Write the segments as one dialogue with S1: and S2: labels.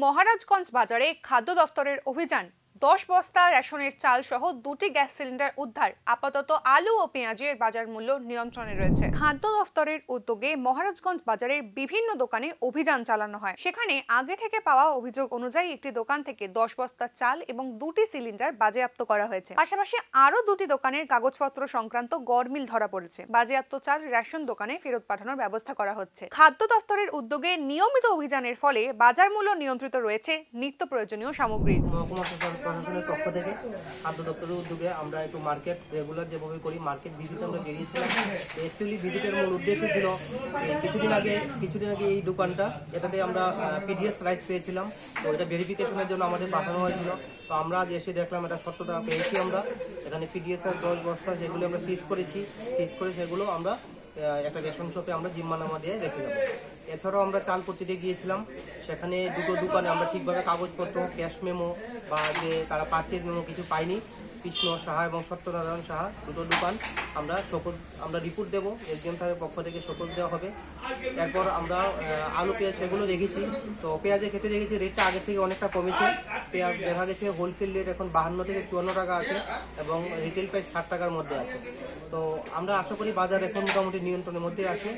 S1: মহারাজগঞ্জ বাজারে খাদ্য দফতরের অভিযান। 10 বস্তা রেশনের চাল সহ 2টি গ্যাস সিলিন্ডার উদ্ধার। আপাতত আলু ও পেঁয়াজের বাজার মূল্য নিয়ন্ত্রণে রয়েছে। খাদ্য দফতরের উদ্যোগে মহারাজগঞ্জ বাজারের বিভিন্ন দোকানে অভিযান চালানো হয়। সেখানে আগে থেকে পাওয়া অভিযোগ অনুযায়ী একটি দোকান থেকে 10 বস্তা চাল এবং 2টি সিলিন্ডার বাজেয়াপ্ত করা হয়েছে। পাশাপাশি আরো 2টি দোকানের কাগজপত্র সংক্রান্ত গড়মিল ধরা পড়েছে। বাজেয়াপ্ত চাল রেশন দোকানে ফেরত পাঠানোর ব্যবস্থা করা হচ্ছে। খাদ্য দফতরের উদ্যোগে নিয়মিত অভিযানের ফলে বাজার মূল্য নিয়ন্ত্রিত রয়েছে নিত্য প্রয়োজনীয় সামগ্রীর।
S2: প্রশাসনের পক্ষ থেকে খাদ্য দপ্তরের উদ্যোগে আমরা একটু মার্কেট রেগুলার যেভাবে করি মার্কেট ভিজিটে আমরা বেরিয়েছিলাম। অ্যাকচুয়ালি ভিজিটের মূল উদ্দেশ্য ছিল কিছুদিন আগে এই দোকানটা এটাতে আমরা পিডিএস রাইস পেয়েছিলাম, তো এটা ভেরিফিকেশনের জন্য আমাদের পাঠানো হয়েছিল। তো আমরা আজ এসে দেখলাম এটা সত্যতা পেয়েছি। আমরা এখানে পিডিএস আর 10 বস্তা যেগুলো আমরা সিজ করেছি, সিজ করে সেগুলো আমরা একটা রেশন শপে আমরা জিম্মানামা দিয়ে রেখে যাবো। এছাড়াও আমরা চাল পট্টিতে গিয়েছিলাম, সেখানে দুটো দোকানে আমরা ঠিকভাবে কাগজপত্র, ক্যাশ মেমো বা যে তারা পারচেজ মেমো কিছু পাইনি। কৃষ্ণ সাহা এবং সত্যনারায়ণ সাহা দুটো দোকান আমরা রিপোর্ট দেবো, এসডিএম সাহেবের পক্ষ থেকে শপথ দেওয়া হবে। এরপর আমরা আলু পেঁয়াজ সেগুলো দেখেছি। তো পেঁয়াজের ক্ষেত্রে দেখেছি রেটটা আগের থেকে অনেকটা কমেছে। পেঁয়াজ দেখা গেছে হোলসেল রেট এখন 52 থেকে 54 টাকা আছে এবং রিটেল প্রাইস 60 টাকার মধ্যে আছে। তো আমরা আশা করি বাজার এখন মোটামুটি নিয়ন্ত্রণের মধ্যে আছে।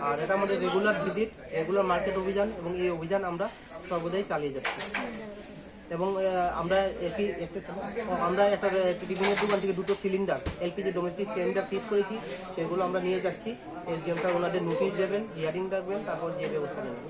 S2: আর এটা আমাদের রেগুলার ভিজিট, রেগুলার মার্কেট অভিযান এবং এই অভিযান আমরা সর্বদাই চালিয়ে যাচ্ছি। এবং আমরা একটা টিফিনের দোকান থেকে 2টো সিলিন্ডার এলপিজি ডোমেস্টিক সিলিন্ডার সিজ করেছি, সেগুলো আমরা নিয়ে যাচ্ছি। এসডিএম স্যার ওনাদের নোটিশ দেবেন, হিয়ারিং রাখবেন, তারপর যে ব্যবস্থা নেবেন।